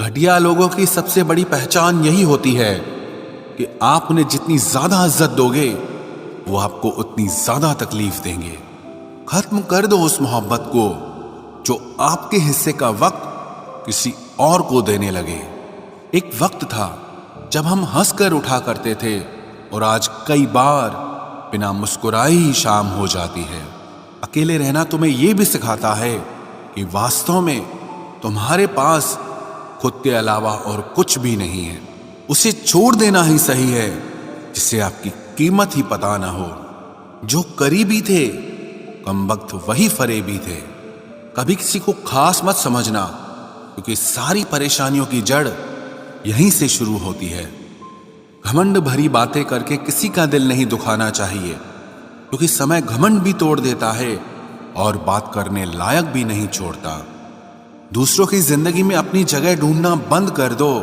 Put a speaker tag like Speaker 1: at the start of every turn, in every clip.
Speaker 1: घटिया लोगों की सबसे बड़ी पहचान यही होती है कि आप उन्हें जितनी ज्यादा इज्जत दोगे वो आपको उतनी ज्यादा तकलीफ देंगे। खत्म कर दो उस मोहब्बत को जो आपके हिस्से का वक्त किसी और को देने लगे। एक वक्त था जब हम हंसकर उठा करते थे और आज कई बार बिना मुस्कुराए ही शाम हो जाती है। अकेले रहना तुम्हें यह भी सिखाता है कि वास्तव में तुम्हारे पास खुद के अलावा और कुछ भी नहीं है। उसे छोड़ देना ही सही है जिसे आपकी कीमत ही पता ना हो। जो करीबी थे कमबख्त वही फरेबी थे। कभी किसी को खास मत समझना क्योंकि सारी परेशानियों की जड़ यहीं से शुरू होती है। घमंड भरी बातें करके किसी का दिल नहीं दुखाना चाहिए क्योंकि समय घमंड भी तोड़ देता है और बात करने लायक भी नहीं छोड़ता। दूसरों की जिंदगी में अपनी जगह ढूंढना बंद कर दो।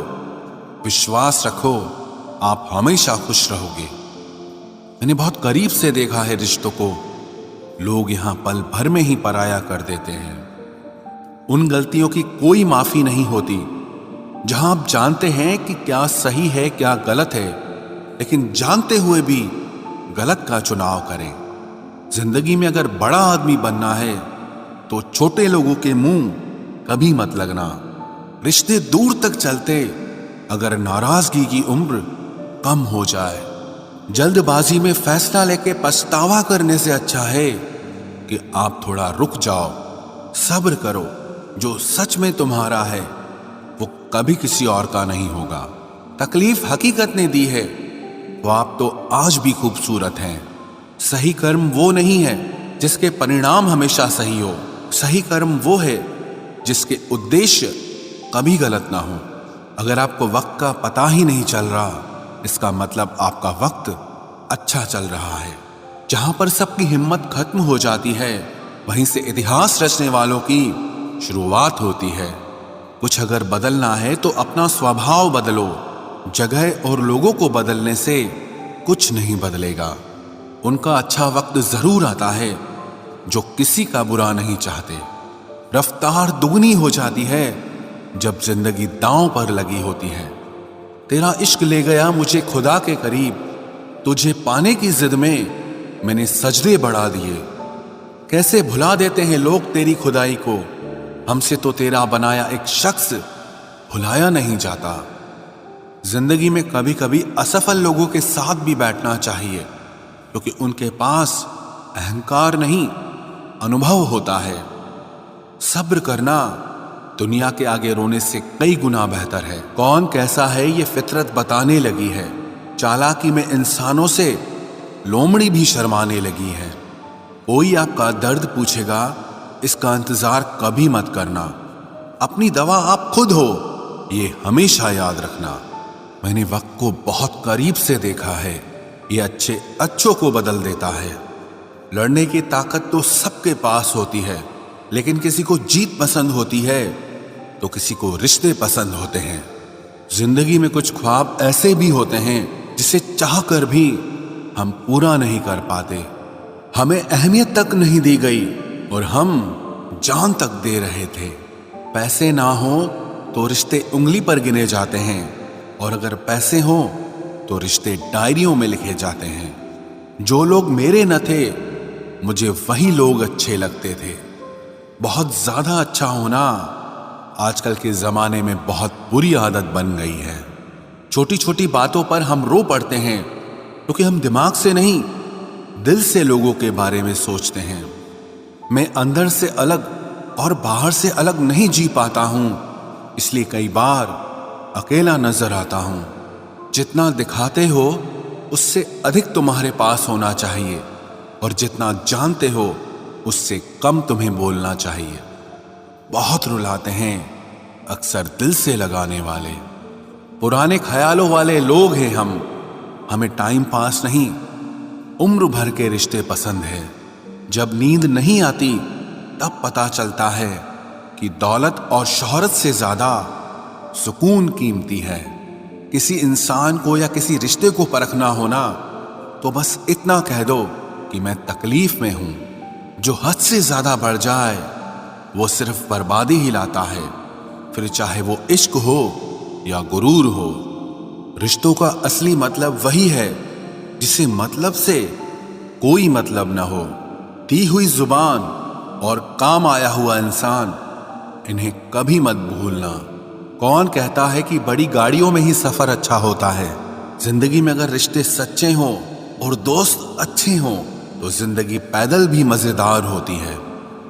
Speaker 1: विश्वास रखो आप हमेशा खुश रहोगे। मैंने बहुत करीब से देखा है रिश्तों को लोग यहां पल भर में ही पराया कर देते हैं। उन गलतियों की कोई माफी नहीं होती जहां आप जानते हैं कि क्या सही है क्या गलत है, लेकिन जानते हुए भी गलत का चुनाव करें। जिंदगी में अगर बड़ा आदमी बनना है तो छोटे लोगों के मुंह कभी मत लगना। रिश्ते दूर तक चलते अगर नाराजगी की उम्र कम हो जाए। जल्दबाजी में फैसला लेके पछतावा करने से अच्छा है कि आप थोड़ा रुक जाओ, सब्र करो। जो सच में तुम्हारा है वो कभी किसी और का नहीं होगा। तकलीफ हकीकत ने दी है वो आप तो आज भी खूबसूरत हैं। सही कर्म वो नहीं है जिसके परिणाम हमेशा सही हो। सही कर्म वो है जिसके उद्देश्य कभी गलत ना हो। अगर आपको वक्त का पता ही नहीं चल रहा इसका मतलब आपका वक्त अच्छा चल रहा है। जहां पर सबकी हिम्मत खत्म हो जाती है वहीं से इतिहास रचने वालों की शुरुआत होती है। कुछ अगर बदलना है तो अपना स्वभाव बदलो। जगह और लोगों को बदलने से कुछ नहीं बदलेगा। उनका अच्छा वक्त जरूर आता है जो किसी का बुरा नहीं चाहते। रफ्तार दुगनी हो जाती है जब जिंदगी दांव पर लगी होती है। तेरा इश्क ले गया मुझे खुदा के करीब। तुझे पाने की जिद में मैंने सजदे बढ़ा दिए। कैसे भुला देते हैं लोग तेरी खुदाई को। हमसे तो तेरा बनाया एक शख्स भुलाया नहीं जाता। जिंदगी में कभी कभी असफल लोगों के साथ भी बैठना चाहिए क्योंकि उनके पास अहंकार नहीं अनुभव होता है। सब्र करना दुनिया के आगे रोने से कई गुना बेहतर है। कौन कैसा है ये फितरत बताने लगी है। चालाकी में इंसानों से लोमड़ी भी शर्माने लगी है। कोई आपका दर्द पूछेगा इसका इंतजार कभी मत करना। अपनी दवा आप खुद हो ये हमेशा याद रखना। मैंने वक्त को बहुत करीब से देखा है। ये अच्छे अच्छों को बदल देता है। लड़ने की ताकत तो सबके पास होती है लेकिन किसी को जीत पसंद होती है तो किसी को रिश्ते पसंद होते हैं। जिंदगी में कुछ ख्वाब ऐसे भी होते हैं जिसे चाहकर भी हम पूरा नहीं कर पाते। हमें अहमियत तक नहीं दी गई और हम जान तक दे रहे थे। पैसे ना हो तो रिश्ते उंगली पर गिने जाते हैं और अगर पैसे हो तो रिश्ते डायरियों में लिखे जाते हैं। जो लोग मेरे न थे मुझे वही लोग अच्छे लगते थे। बहुत ज्यादा अच्छा होना आजकल के जमाने में बहुत बुरी आदत बन गई है। छोटी छोटी बातों पर हम रो पड़ते हैं क्योंकि हम दिमाग से नहीं दिल से लोगों के बारे में सोचते हैं। मैं अंदर से अलग और बाहर से अलग नहीं जी पाता हूं, इसलिए कई बार अकेला नजर आता हूं। जितना दिखाते हो उससे अधिक तुम्हारे पास होना चाहिए और जितना जानते हो उससे कम तुम्हें बोलना चाहिए। बहुत रुलाते हैं अक्सर दिल से लगाने वाले। पुराने ख्यालों वाले लोग हैं हम। हमें टाइम पास नहीं उम्र भर के रिश्ते पसंद है। जब नींद नहीं आती तब पता चलता है कि दौलत और शोहरत से ज्यादा सुकून कीमती है। किसी इंसान को या किसी रिश्ते को परखना होना तो बस इतना कह दो कि मैं तकलीफ में हूं। जो हद से ज्यादा बढ़ जाए वो सिर्फ बर्बादी ही लाता है। फिर चाहे वो इश्क हो या गुरूर हो। रिश्तों का असली मतलब वही है जिसे मतलब से कोई मतलब न हो। दी हुई जुबान और काम आया हुआ इंसान, इन्हें कभी मत भूलना। कौन कहता है कि बड़ी गाड़ियों में ही सफर अच्छा होता है? जिंदगी में अगर रिश्ते सच्चे हों और दोस्त अच्छे हों तो जिंदगी पैदल भी मजेदार होती है।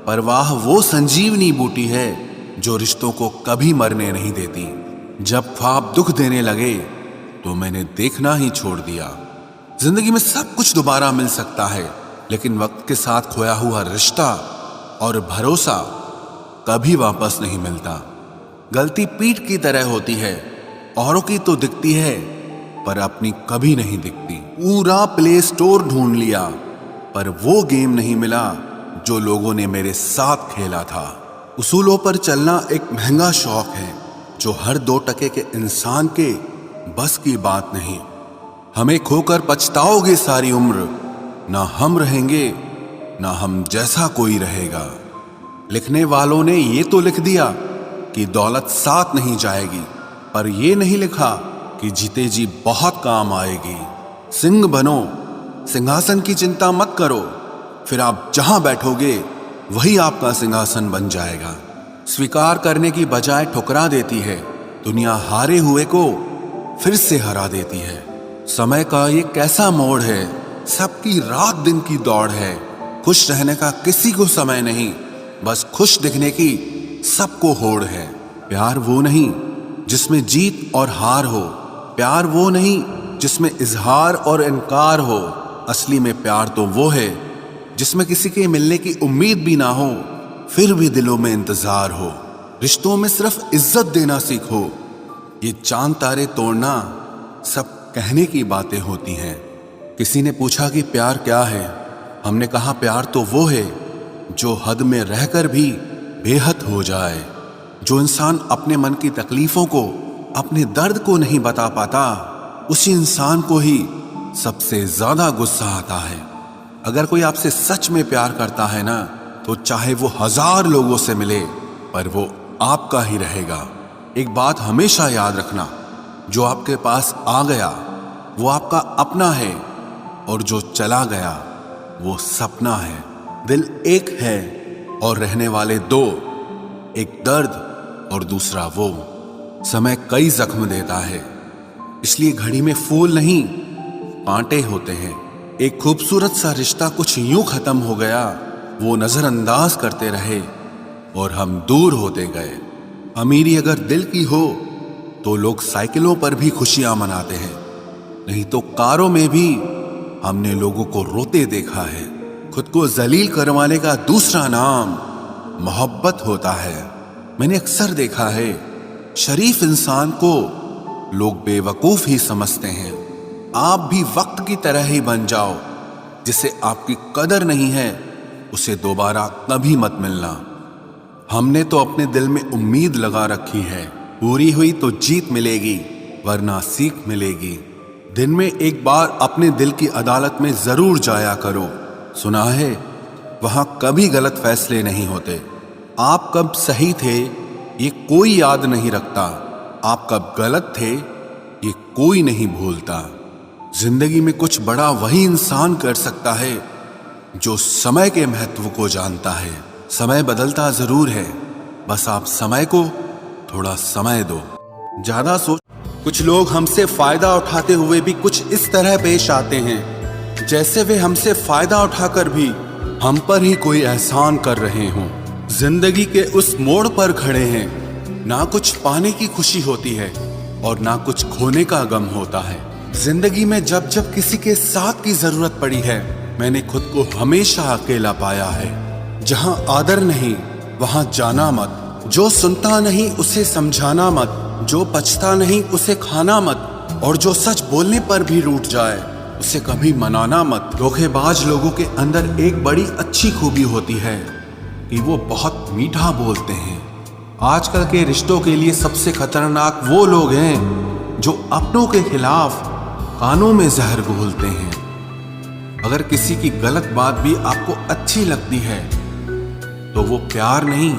Speaker 1: परवाह वो संजीवनी बूटी है जो रिश्तों को कभी मरने नहीं देती। जब ख्वाब दुख देने लगे तो मैंने देखना ही छोड़ दिया। जिंदगी में सब कुछ दोबारा मिल सकता है, लेकिन वक्त के साथ खोया हुआ रिश्ता और भरोसा कभी वापस नहीं मिलता। गलती पीठ की तरह होती है, औरों की तो दिखती है पर अपनी कभी नहीं दिखती। पूरा प्ले स्टोर ढूंढ लिया पर वो गेम नहीं मिला जो लोगों ने मेरे साथ खेला था। उसूलों पर चलना एक महंगा शौक है जो हर 2 टके के इंसान के बस की बात नहीं। हमें खोकर पछताओगे सारी उम्र, ना हम रहेंगे ना हम जैसा कोई रहेगा। लिखने वालों ने ये तो लिख दिया कि दौलत साथ नहीं जाएगी, पर ये नहीं लिखा कि जीते जी बहुत काम आएगी। सिंह बनो, सिंहासन की चिंता मत करो, फिर आप जहां बैठोगे वही आपका सिंहासन बन जाएगा। स्वीकार करने की बजाय ठुकरा देती है, दुनिया हारे हुए को फिर से हरा देती है। समय का ये कैसा मोड़ है, सबकी रात दिन की दौड़ है। खुश रहने का किसी को समय नहीं, बस खुश दिखने की सबको होड़ है। प्यार वो नहीं जिसमें जीत और हार हो, प्यार वो नहीं जिसमें इजहार और इनकार हो। असली में प्यार तो वो है जिसमें किसी के मिलने की उम्मीद भी ना हो, फिर भी दिलों में इंतजार हो। रिश्तों में सिर्फ इज्जत देना सीखो, ये चांद तारे तोड़ना सब कहने की बातें होती हैं। किसी ने पूछा कि प्यार क्या है, हमने कहा प्यार तो वो है जो हद में रहकर भी बेहद हो जाए। जो इंसान अपने मन की तकलीफों को, अपने दर्द को नहीं बता पाता, उसी इंसान को ही सबसे ज्यादा गुस्सा आता है। अगर कोई आपसे सच में प्यार करता है ना, तो चाहे वो 1000 लोगों से मिले पर वो आपका ही रहेगा। एक बात हमेशा याद रखना, जो आपके पास आ गया वो आपका अपना है और जो चला गया वो सपना है। दिल एक है और रहने वाले 2, एक दर्द और दूसरा वो। समय कई जख्म देता है, इसलिए घड़ी में फूल नहीं कांटे होते हैं। एक खूबसूरत सा रिश्ता कुछ यूं खत्म हो गया, वो नजरअंदाज करते रहे और हम दूर होते गए। अमीरी अगर दिल की हो तो लोग साइकिलों पर भी खुशियां मनाते हैं, नहीं तो कारों में भी हमने लोगों को रोते देखा है। खुद को जलील करवाने का दूसरा नाम मोहब्बत होता है। मैंने अक्सर देखा है, शरीफ इंसान को लोग बेवकूफ ही समझते हैं। आप भी वक्त की तरह ही बन जाओ, जिसे आपकी कदर नहीं है उसे दोबारा कभी मत मिलना। हमने तो अपने दिल में उम्मीद लगा रखी है, पूरी हुई तो जीत मिलेगी वरना सीख मिलेगी। दिन में एक बार अपने दिल की अदालत में जरूर जाया करो। सुना है वहां कभी गलत फैसले नहीं होते। आप कब सही थे ये कोई याद नहीं रखता, आप कब गलत थे ये कोई नहीं भूलता। जिंदगी में कुछ बड़ा वही इंसान कर सकता है जो समय के महत्व को जानता है। समय बदलता जरूर है, बस आप समय को थोड़ा समय दो। ज्यादा सोच। कुछ लोग हमसे फायदा उठाते हुए भी कुछ इस तरह पेश आते हैं जैसे वे हमसे फायदा उठाकर भी हम पर ही कोई एहसान कर रहे हों। जिंदगी के उस मोड़ पर खड़े हैं, ना कुछ पाने की खुशी होती है और ना कुछ खोने का गम होता है। जिंदगी में जब जब किसी के साथ की जरूरत पड़ी है, मैंने खुद को हमेशा अकेला पाया है। जहां आदर नहीं वहां जाना मत, जो सुनता नहीं उसे समझाना मत, जो पछता नहीं उसे खाना मत, और जो सच बोलने पर भी रूठ जाए उसे कभी मनाना मत। धोखेबाज लोगों के अंदर एक बड़ी अच्छी खूबी होती है कि वो बहुत मीठा बोलते हैं। आजकल के रिश्तों के लिए सबसे खतरनाक वो लोग हैं जो अपनों के खिलाफ कानों में जहर घोलते हैं। अगर किसी की गलत बात भी आपको अच्छी लगती है तो वो प्यार नहीं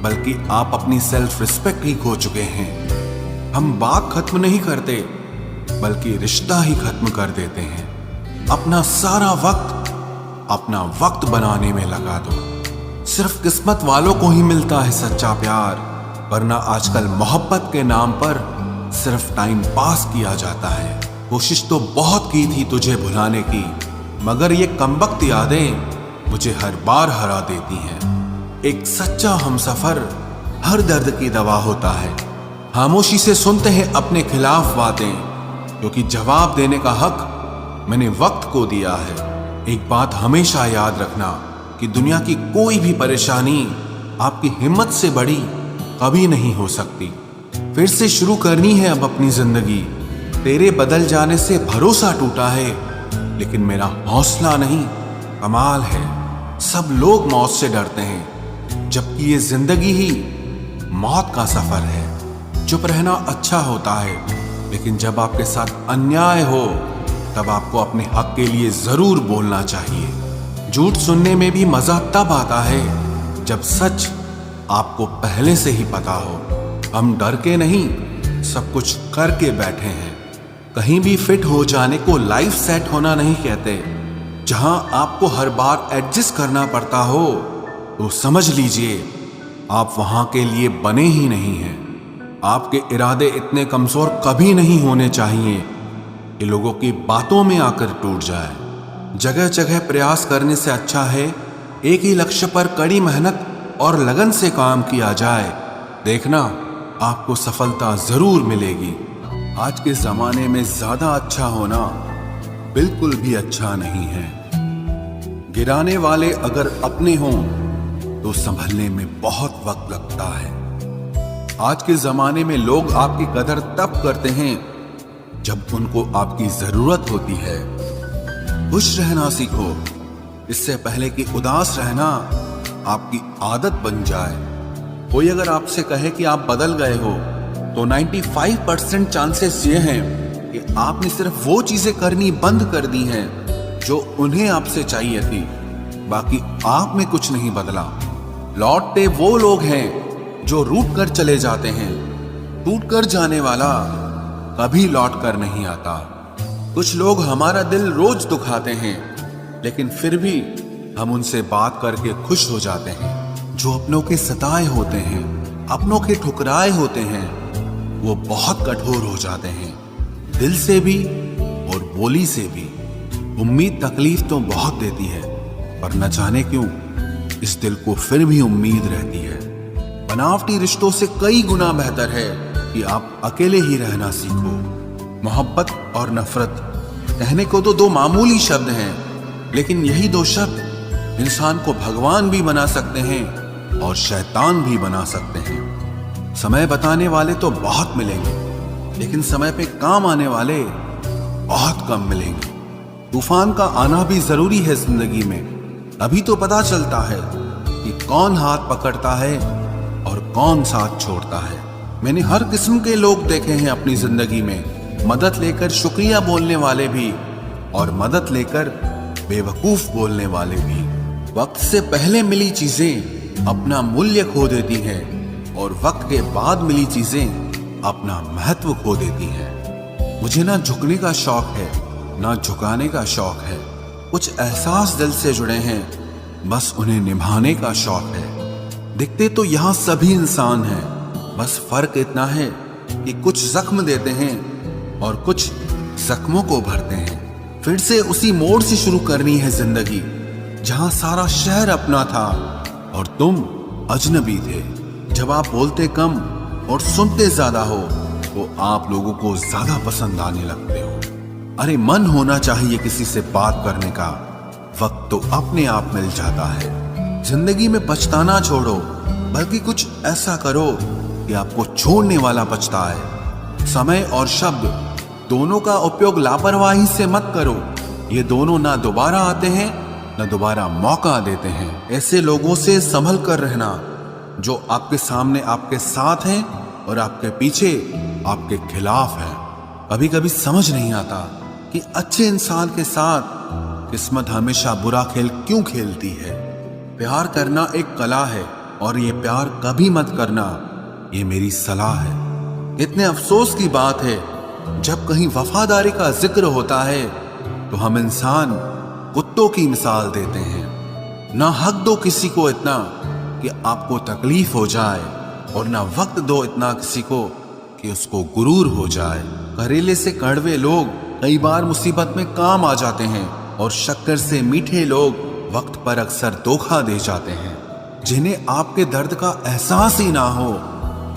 Speaker 1: बल्कि आप अपनी सेल्फ रिस्पेक्ट ही खो चुके हैं। हम बात खत्म नहीं करते, बल्कि रिश्ता ही खत्म कर देते हैं। अपना सारा अपना वक्त बनाने में लगा दो। सिर्फ किस्मत वालों को ही मिलता है सच्चा प्यार, वरना आजकल मोहब्बत के नाम पर सिर्फ टाइम पास किया जाता है। कोशिश तो बहुत की थी तुझे भुलाने की, मगर ये कमबख्त यादें मुझे हर बार हरा देती हैं। एक सच्चा हमसफर हर दर्द की दवा होता है। खामोशी से सुनते हैं अपने खिलाफ बातें, क्योंकि जवाब देने का हक मैंने वक्त को दिया है। एक बात हमेशा याद रखना कि दुनिया की कोई भी परेशानी आपकी हिम्मत से बड़ी कभी नहीं हो सकती। फिर से शुरू करनी है अब अपनी जिंदगी। तेरे बदल जाने से भरोसा टूटा है, लेकिन मेरा हौसला नहीं, कमाल है। सब लोग मौत से डरते हैं, जबकि ये जिंदगी ही मौत का सफर है। चुप रहना अच्छा होता है, लेकिन जब आपके साथ अन्याय हो तब आपको अपने हक के लिए जरूर बोलना चाहिए। झूठ सुनने में भी मजा तब आता है जब सच आपको पहले से ही पता हो। हम डर के नहीं, सब कुछ करके बैठे हैं। कहीं भी फिट हो जाने को लाइफ सेट होना नहीं कहते। जहां आपको हर बार एडजस्ट करना पड़ता हो तो समझ लीजिए आप वहां के लिए बने ही नहीं हैं। आपके इरादे इतने कमजोर कभी नहीं होने चाहिए कि लोगों की बातों में आकर टूट जाए। जगह जगह प्रयास करने से अच्छा है एक ही लक्ष्य पर कड़ी मेहनत और लगन से काम किया जाए। देखना आपको सफलता जरूर मिलेगी। आज के जमाने में ज्यादा अच्छा होना बिल्कुल भी अच्छा नहीं है। गिराने वाले अगर अपने हों तो संभलने में बहुत वक्त लगता है। आज के जमाने में लोग आपकी कदर तब करते हैं जब उनको आपकी जरूरत होती है। खुश रहना सीखो, इससे पहले कि उदास रहना आपकी आदत बन जाए। कोई अगर आपसे कहे कि आप बदल गए हो तो 95% चांसेस ये हैं कि आपने सिर्फ वो चीजें करनी बंद कर दी हैं जो उन्हें आपसे चाहिए थी। बाकी आप में कुछ नहीं बदला। लौटते वो लोग हैं जो रूठ कर चले जाते हैं। टूट कर जाने वाला कभी लौट कर नहीं आता। कुछ लोग हमारा दिल रोज दुखाते हैं, लेकिन फिर भी हम उनसे बात करके खुश हो जाते हैं। जो अपनों के सताए होते हैं, अपनों के ठुकराए होते हैं, वो बहुत कठोर हो जाते हैं, दिल से भी और बोली से भी। उम्मीद तकलीफ तो बहुत देती है, पर न जाने क्यों इस दिल को फिर भी उम्मीद रहती है। बनावटी रिश्तों से कई गुना बेहतर है कि आप अकेले ही रहना सीखो। मोहब्बत और नफरत कहने को तो दो मामूली शब्द हैं, लेकिन यही दो शब्द इंसान को भगवान भी बना सकते हैं और शैतान भी बना सकते हैं। समय बताने वाले तो बहुत मिलेंगे, लेकिन समय पे काम आने वाले बहुत कम मिलेंगे। तूफान का आना भी जरूरी है जिंदगी में, अभी तो पता चलता है कि कौन हाथ पकड़ता है और कौन साथ छोड़ता है। मैंने हर किस्म के लोग देखे हैं अपनी जिंदगी में, मदद लेकर शुक्रिया बोलने वाले भी और मदद लेकर बेवकूफ बोलने वाले भी। वक्त से पहले मिली चीजें अपना मूल्य खो देती हैं और वक्त के बाद मिली चीजें अपना महत्व खो देती हैं। मुझे ना झुकने का शौक है, ना झुकाने का शौक है। कुछ एहसास दिल से जुड़े हैं, बस उन्हें निभाने का शौक है। दिखते तो यहाँ सभी इंसान हैं, बस फर्क इतना है कि कुछ जख्म देते हैं और कुछ जख्मों को भरते हैं। फिर से उसी मोड़ से शुरू करनी है जिंदगी, जहां सारा शहर अपना था और तुम अजनबी थे। जब आप बोलते कम और सुनते ज्यादा हो तो आप लोगों को ज्यादा पसंद आने लगते हो। अरे मन होना चाहिए किसी से बात करने का, वक्त तो अपने आप मिल जाता है। जिंदगी में पछताना छोड़ो, बल्कि कुछ ऐसा करो कि आपको छोड़ने वाला पछताए। समय और शब्द दोनों का उपयोग लापरवाही से मत करो। ये दोनों ना दोबारा आते हैं न दोबारा मौका देते हैं। ऐसे लोगों से संभल कर रहना जो आपके सामने आपके साथ हैं और आपके पीछे आपके खिलाफ हैं। कभी कभी समझ नहीं आता कि अच्छे इंसान के साथ किस्मत हमेशा बुरा खेल क्यों खेलती है। प्यार करना एक कला है, और ये प्यार कभी मत करना, ये मेरी सलाह है। इतने अफसोस की बात है, जब कहीं वफादारी का जिक्र होता है तो हम इंसान कुत्तों की मिसाल देते हैं। ना हक दो किसी को इतना कि आपको तकलीफ हो जाए, और ना वक्त दो इतना किसी को कि उसको गुरूर हो जाए। करेले से कड़वे लोग कई बार मुसीबत में काम आ जाते हैं, और शक्कर से मीठे लोग वक्त पर अक्सर धोखा दे जाते हैं। जिन्हें आपके दर्द का एहसास ही ना हो,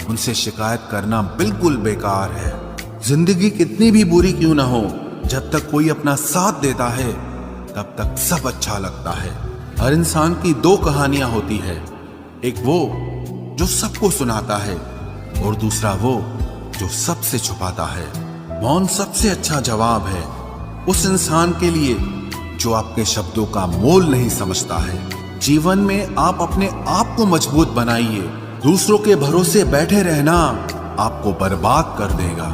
Speaker 1: उनसे शिकायत करना बिल्कुल बेकार है। जिंदगी कितनी भी बुरी क्यों ना हो, जब तक कोई अपना साथ देता है तब तक सब अच्छा लगता है। हर इंसान की दो कहानियां होती है, एक वो जो सबको सुनाता है, और दूसरा वो जो सबसे छुपाता है। मौन सबसे अच्छा जवाब है उस इंसान के लिए जो आपके शब्दों का मोल नहीं समझता है। जीवन में आप अपने आप को मजबूत बनाइए, दूसरों के भरोसे बैठे रहना आपको बर्बाद कर देगा।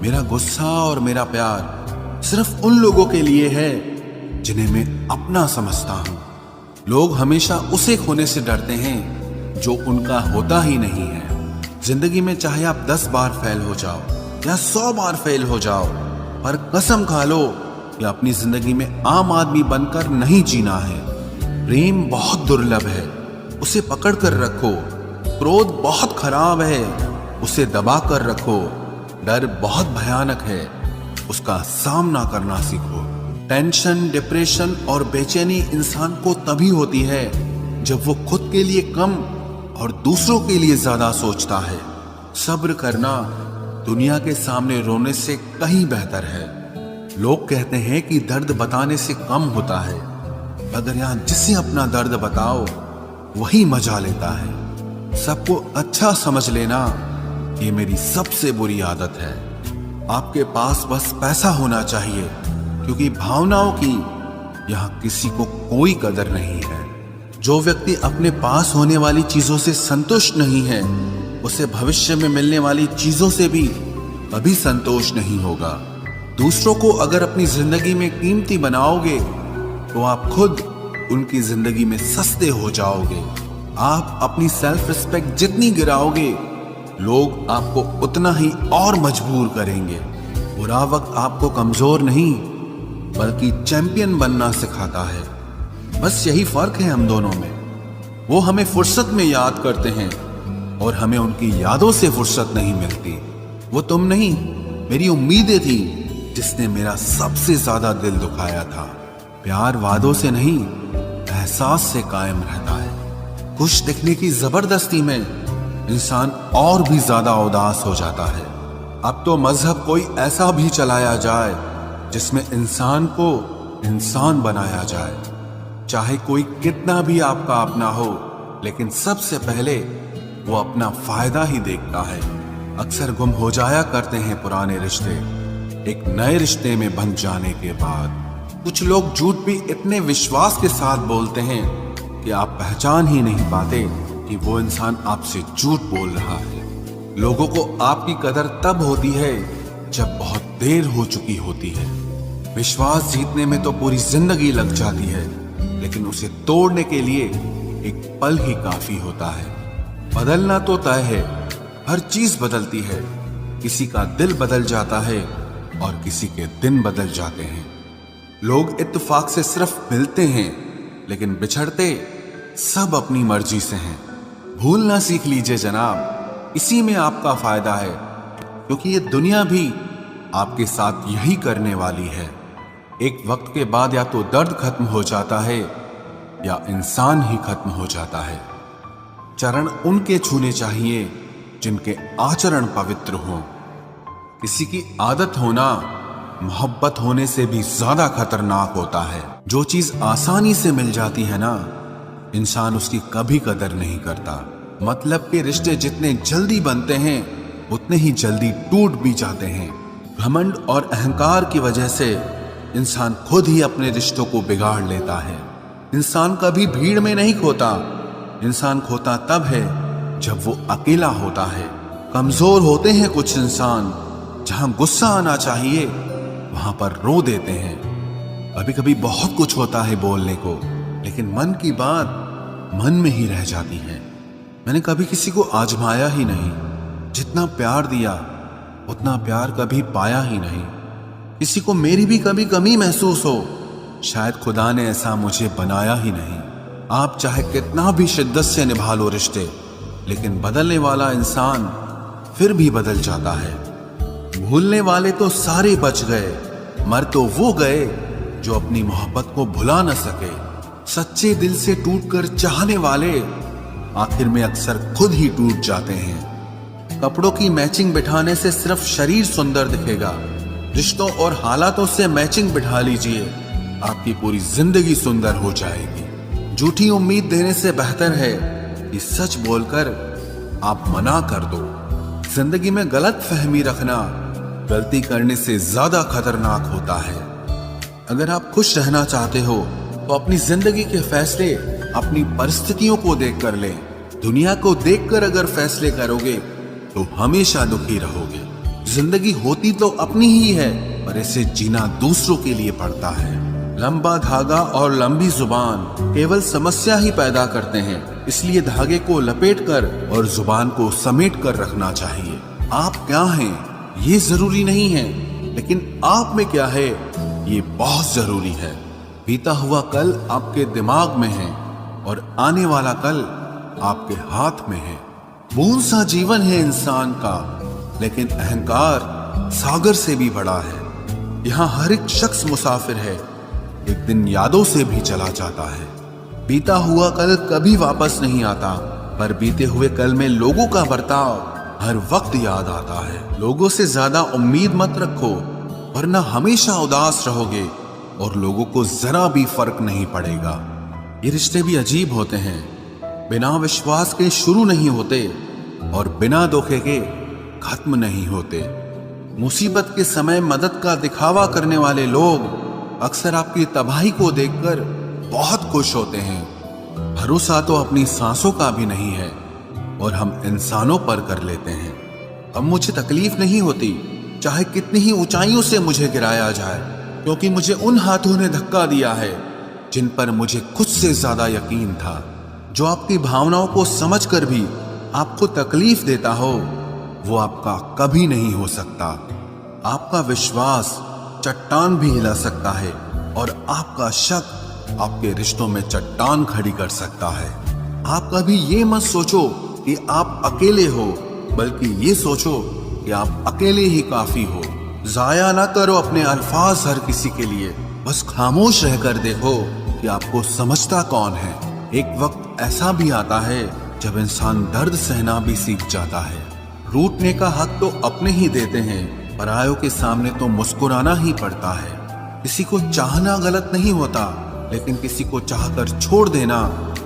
Speaker 1: मेरा गुस्सा और मेरा प्यार सिर्फ उन लोगों के लिए है जिन्हें मैं अपना समझता हूं। लोग हमेशा उसे खोने से डरते हैं जो उनका होता ही नहीं है। जिंदगी में चाहे आप 10 बार फेल हो जाओ या 100 बार फेल हो जाओ, पर कसम खा लो कि अपनी जिंदगी में आम आदमी बनकर नहीं जीना है। प्रेम बहुत दुर्लभ है, उसे पकड़ कर रखो। क्रोध बहुत खराब है, उसे दबा कर रखो। डर बहुत भयानक है, उसका सामना करना सीखो। टेंशन, डिप्रेशन और बेचैनी इंसान को तभी होती है जब वो खुद के लिए कम और दूसरों के लिए ज्यादा सोचता है। सब्र करना दुनिया के सामने रोने से कहीं बेहतर है। लोग कहते हैं कि दर्द बताने से कम होता है, मगर यहां जिसे अपना दर्द बताओ वही मजा लेता है। सबको अच्छा समझ लेना ये मेरी सबसे बुरी आदत है। आपके पास बस पैसा होना चाहिए, क्योंकि भावनाओं की यहां किसी को कोई कदर नहीं है। जो व्यक्ति अपने पास होने वाली चीजों से संतुष्ट नहीं है, उसे भविष्य में मिलने वाली चीजों से भी कभी संतोष नहीं होगा। दूसरों को अगर अपनी जिंदगी में कीमती बनाओगे तो आप खुद उनकी जिंदगी में सस्ते हो जाओगे। आप अपनी सेल्फ रिस्पेक्ट जितनी गिराओगे, लोग आपको उतना ही और मजबूर करेंगे। बुरा वक्त आपको कमजोर नहीं बल्कि चैंपियन बनना सिखाता है। बस यही फर्क है हम दोनों में। वो हमें फुर्सत में याद करते हैं और हमें उनकी यादों से फुर्सत नहीं मिलती। वो तुम नहीं, मेरी उम्मीदें थी जिसने मेरा सबसे ज्यादा दिल दुखाया था। प्यार वादों से नहीं, एहसास से कायम रहता है। खुश दिखने की जबरदस्ती में इंसान और भी ज्यादा उदास हो जाता है। अब तो मजहब कोई ऐसा भी चलाया जाए जिसमें इंसान को इंसान बनाया जाए। चाहे कोई कितना भी आपका अपना हो, लेकिन सबसे पहले वो अपना फायदा ही देखता है। अक्सर गुम हो जाया करते हैं पुराने रिश्ते एक नए रिश्ते में बंध जाने के बाद। कुछ लोग झूठ भी इतने विश्वास के साथ बोलते हैं कि आप पहचान ही नहीं पाते कि वो इंसान आपसे झूठ बोल रहा है। लोगों को आपकी कदर तब होती है जब बहुत देर हो चुकी होती है। विश्वास जीतने में तो पूरी जिंदगी लग जाती है, लेकिन उसे तोड़ने के लिए एक पल ही काफी होता है। बदलना तो तय है, हर चीज बदलती है। किसी का दिल बदल जाता है और किसी के दिन बदल जाते हैं। लोग इत्तेफाक से सिर्फ मिलते हैं, लेकिन बिछड़ते सब अपनी मर्जी से हैं। भूलना सीख लीजिए जनाब, इसी में आपका फायदा है, क्योंकि ये दुनिया भी आपके साथ यही करने वाली है। एक वक्त के बाद या तो दर्द खत्म हो जाता है या इंसान ही खत्म हो जाता है। चरण उनके छूने चाहिए जिनके आचरण पवित्र हों। किसी की आदत होना मोहब्बत होने से भी ज्यादा खतरनाक होता है। जो चीज आसानी से मिल जाती है ना, इंसान उसकी कभी कदर नहीं करता। मतलब के रिश्ते जितने जल्दी बनते हैं उतने ही जल्दी टूट भी जाते हैं। घमंड और अहंकार की वजह से इंसान खुद ही अपने रिश्तों को बिगाड़ लेता है। इंसान कभी भीड़ में नहीं खोता, इंसान खोता तब है जब वो अकेला होता है। कमजोर होते हैं कुछ इंसान, जहां गुस्सा आना चाहिए वहां पर रो देते हैं। कभी कभी बहुत कुछ होता है बोलने को, लेकिन मन की बात मन में ही रह जाती है। मैंने कभी किसी को आजमाया ही नहीं। जितना प्यार दिया उतना प्यार कभी पाया ही नहीं। किसी को मेरी भी कभी कमी महसूस हो, शायद खुदा ने ऐसा मुझे बनाया ही नहीं। आप चाहे कितना भी शिद्दत से निभा लो रिश्ते, लेकिन बदलने वाला इंसान फिर भी बदल जाता है। भूलने वाले तो सारे बच गए, मर तो वो गए जो अपनी मोहब्बत को भुला न सके। सच्चे दिल से टूटकर चाहने वाले आखिर में अक्सर खुद ही टूट जाते हैं। कपड़ों की मैचिंग बिठाने से सिर्फ शरीर सुंदर दिखेगा, रिश्तों और हालातों से मैचिंग बिठा लीजिए, आपकी पूरी जिंदगी सुंदर हो जाएगी। झूठी उम्मीद देने से बेहतर है कि सच बोलकर आप मना कर दो। जिंदगी में गलत फहमी रखना गलती करने से ज्यादा खतरनाक होता है। अगर आप खुश रहना चाहते हो तो अपनी जिंदगी के फैसले अपनी परिस्थितियों को देखकर लें। दुनिया को देखकर अगर फैसले करोगे तो हमेशा दुखी रहोगे। जिंदगी होती तो अपनी ही है, पर इसे जीना दूसरों के लिए पड़ता है। लंबा धागा और लंबी जुबान केवल समस्या ही पैदा करते हैं, इसलिए धागे को लपेटकर और जुबान को समेट कर रखना चाहिए। आप क्या हैं ये जरूरी नहीं है, लेकिन आप में क्या है ये बहुत जरूरी है। बीता हुआ कल आपके दिमाग में है और आने वाला कल आपके हाथ में है। बूंद सा जीवन है इंसान का, लेकिन अहंकार सागर से भी बड़ा है। यहाँ हर एक शख्स मुसाफिर है, एक दिन यादों से भी चला जाता है। बीता हुआ कल कभी वापस नहीं आता, पर बीते हुए कल में लोगों का बर्ताव हर वक्त याद आता है। लोगों से ज्यादा उम्मीद मत रखो, वरना हमेशा उदास रहोगे और लोगों को जरा भी फर्क नहीं पड़ेगा। ये रिश्ते भी अजीब होते हैं, बिना विश्वास के शुरू नहीं होते और बिना धोखे के खत्म नहीं होते। मुसीबत के समय मदद का दिखावा करने वाले लोग अक्सर आपकी तबाही को देखकर बहुत खुश होते हैं। भरोसा तो अपनी सांसों का भी नहीं है और हम इंसानों पर कर लेते हैं। अब मुझे तकलीफ नहीं होती चाहे कितनी ही ऊंचाइयों से मुझे गिराया जाए, क्योंकि मुझे उन हाथों ने धक्का दिया है जिन पर मुझे खुद से ज्यादा यकीन था। जो आपकी भावनाओं को समझकर भी आपको तकलीफ देता हो, वो आपका कभी नहीं हो सकता। आपका विश्वास चट्टान भी हिला सकता है और आपका शक आपके रिश्तों में चट्टान खड़ी कर सकता है। आप कभी ये मत सोचो कि आप अकेले हो, बल्कि ये सोचो कि आप अकेले ही काफी हो। जाया ना करो अपने अल्फाज हर किसी के लिए, बस खामोश रहकर देखो कि आपको समझता कौन है। एक वक्त ऐसा भी आता है जब इंसान दर्द सहना भी सीख जाता है। रूठने का हक तो अपने ही देते हैं, परायों के सामने तो मुस्कुराना ही पड़ता है। किसी को चाहना गलत नहीं होता, लेकिन किसी को चाहकर छोड़ देना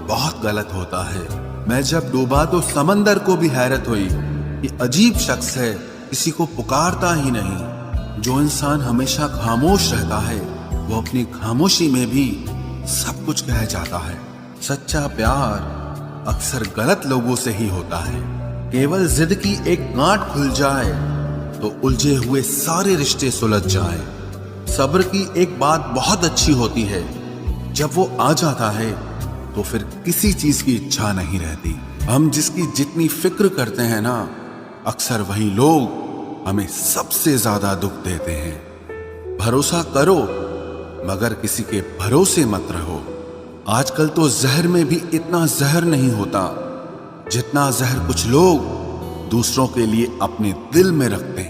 Speaker 1: बहुत गलत होता है। मैं जब डूबा तो समंदर को भी हैरत हुई कि अजीब शख्स है, किसी को पुकारता ही नहीं। जो इंसान हमेशा खामोश रहता है, वो अपनी खामोशी में भी सब कुछ कह जाता है। सच्चा प्यार अक्सर गलत लोगों से ही होता है। केवल जिद की एक गांठ खुल जाए तो उलझे हुए सारे रिश्ते सुलझ जाएं। सब्र की एक बात बहुत अच्छी होती है, जब वो आ जाता है तो फिर किसी चीज की इच्छा नहीं रहती। हम जिसकी जितनी फिक्र करते हैं ना, अक्सर वही लोग हमें सबसे ज्यादा दुख देते हैं। भरोसा करो, मगर किसी के भरोसे मत रहो। आजकल तो जहर में भी इतना जहर नहीं होता जितना जहर कुछ लोग दूसरों के लिए अपने दिल में रखते हैं।